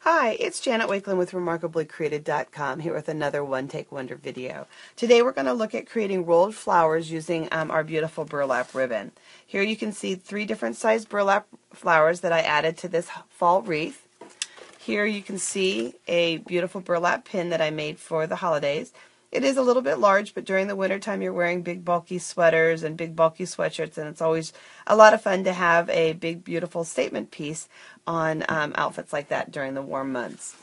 Hi, it's Janet Wakeland with RemarkablyCreated.com here with another One Take Wonder video. Today we're going to look at creating rolled flowers using our beautiful burlap ribbon. Here you can see 3 different sized burlap flowers that I added to this fall wreath. Here you can see a beautiful burlap pin that I made for the holidays. It is a little bit large, but during the wintertime you're wearing big bulky sweaters and big bulky sweatshirts, and it's always a lot of fun to have a big beautiful statement piece on outfits like that during the warm months.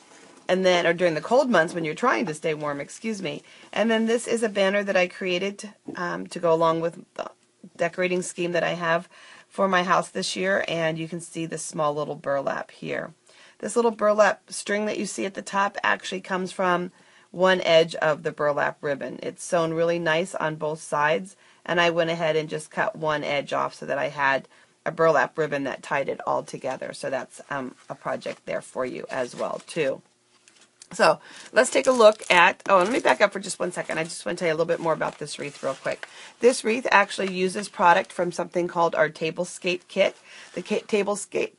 And then, or during the cold months when you're trying to stay warm, excuse me. And then this is a banner that I created to go along with the decorating scheme that I have for my house this year, and you can see the small little burlap here. This little burlap string that you see at the top actually comes from one edge of the burlap ribbon. It's sewn really nice on both sides, and I went ahead and just cut one edge off so that I had a burlap ribbon that tied it all together. So that's a project there for you as well too. So let's take a look at, let me back up for just one second. I just want to tell you a little bit more about this wreath real quick. This wreath actually uses product from something called our Tablescape Kit. The Tablescape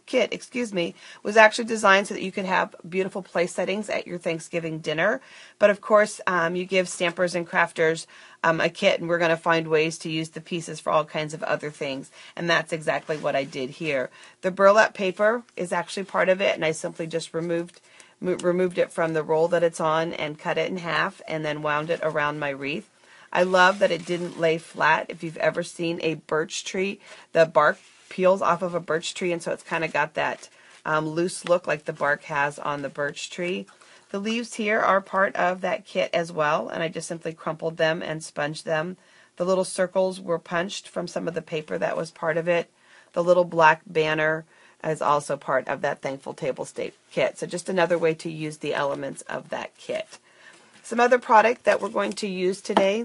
Kit, was actually designed so that you could have beautiful place settings at your Thanksgiving dinner. But of course, you give stampers and crafters a kit, and we're going to find ways to use the pieces for all kinds of other things. And that's exactly what I did here. The burlap paper is actually part of it, and I simply just removed it from the roll that it's on and cut it in half and then wound it around my wreath. I love that it didn't lay flat. If you've ever seen a birch tree, the bark peels off of a birch tree, and so it's kind of got that loose look like the bark has on the birch tree. The leaves here are part of that kit as well, and I just simply crumpled them and sponged them. The little circles were punched from some of the paper that was part of it. The little black banner is also part of that Thankful Tablescape Kit. So just another way to use the elements of that kit. Some other product that we're going to use today,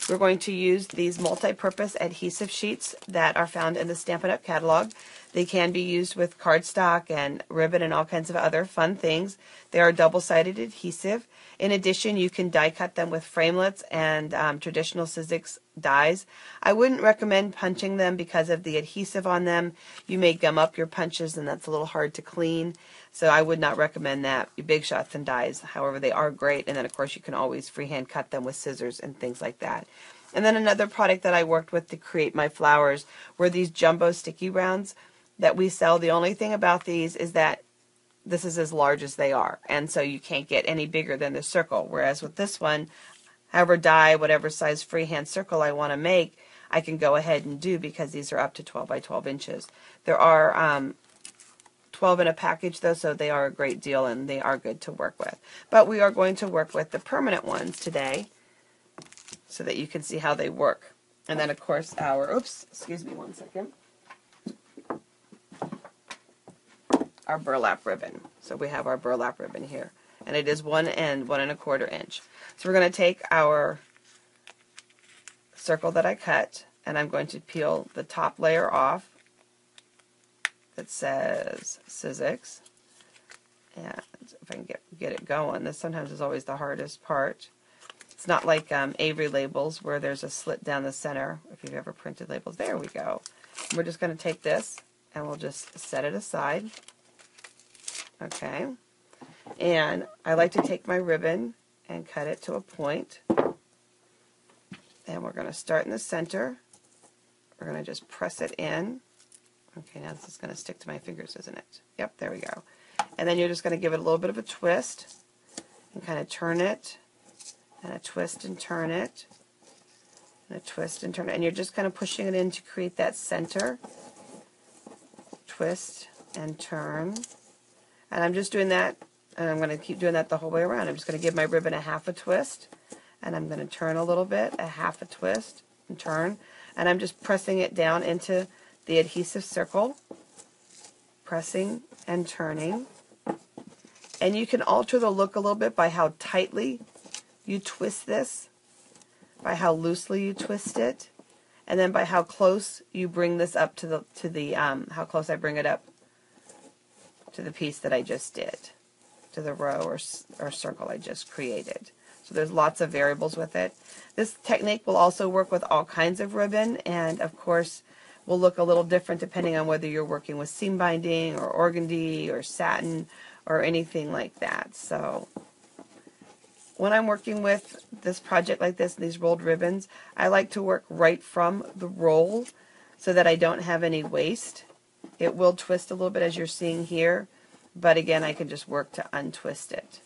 we're going to use these multi-purpose adhesive sheets that are found in the Stampin' UP catalog. They can be used with cardstock and ribbon and all kinds of other fun things. They are double-sided adhesive. In addition, you can die cut them with framelits and traditional Sizzix dies. I wouldn't recommend punching them because of the adhesive on them. You may gum up your punches, and that's a little hard to clean. So I would not recommend that. Big shots and dies, however, they are great. And then, of course, you can always freehand cut them with scissors and things like that. And then another product that I worked with to create my flowers were these jumbo sticky rounds that we sell. The only thing about these is that this is as large as they are, and so you can't get any bigger than the circle. Whereas with this one, however die, whatever size freehand circle I want to make, I can go ahead and do, because these are up to 12 by 12 inches. There are 12 in a package though, so they are a great deal and they are good to work with. But we are going to work with the permanent ones today so that you can see how they work. And then of course excuse me one second. Our burlap ribbon. So we have our burlap ribbon here, and it is 1 and 1 1/4 inch. So we're going to take our circle that I cut, and I'm going to peel the top layer off that says Sizzix. And if I can get it going, this sometimes is always the hardest part. It's not like Avery labels where there's a slit down the center. If you've ever printed labels, there we go. We're just going to take this and we'll just set it aside. Okay, and I like to take my ribbon and cut it to a point, and we're going to start in the center. We're going to just press it in. Okay, now this is going to stick to my fingers, isn't it? Yep, there we go. And then you're just going to give it a little bit of a twist and kind of turn it, and a twist and turn it, and a twist and turn it, and you're just kind of pushing it in to create that center. Twist and turn. And I'm just doing that, and I'm going to keep doing that the whole way around. I'm just going to give my ribbon a half a twist, and I'm going to turn a little bit, a half a twist, and turn. And I'm just pressing it down into the adhesive circle, pressing and turning. And you can alter the look a little bit by how tightly you twist this, by how loosely you twist it, and then by how close you bring this up to how close I bring it up to the piece that I just did, to the row or circle I just created. So there's lots of variables with it. This technique will also work with all kinds of ribbon, and of course will look a little different depending on whether you're working with seam binding or organdy or satin or anything like that. So when I'm working with this project like this, these rolled ribbons, I like to work right from the roll so that I don't have any waste. It will twist a little bit as you're seeing here, but again, I can just work to untwist it.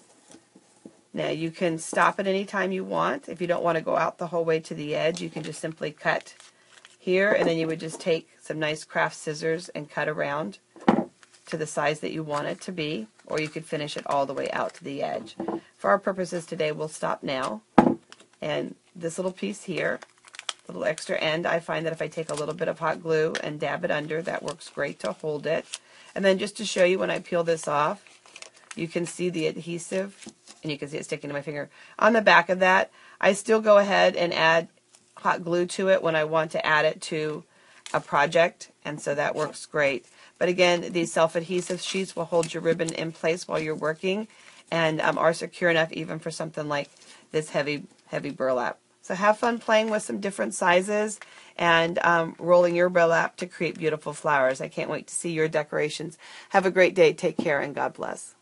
Now you can stop at any time you want. If you don't want to go out the whole way to the edge, you can just simply cut here, and then you would just take some nice craft scissors and cut around to the size that you want it to be, or you could finish it all the way out to the edge. For our purposes today, we'll stop now. And this little piece here, little extra end, I find that if I take a little bit of hot glue and dab it under, that works great to hold it. And then just to show you, when I peel this off, you can see the adhesive, and you can see it sticking to my finger. On the back of that, I still go ahead and add hot glue to it when I want to add it to a project, and so that works great. But again, these self-adhesive sheets will hold your ribbon in place while you're working, and are secure enough even for something like this heavy burlap. So have fun playing with some different sizes and rolling your burlap to create beautiful flowers. I can't wait to see your decorations. Have a great day. Take care, and God bless.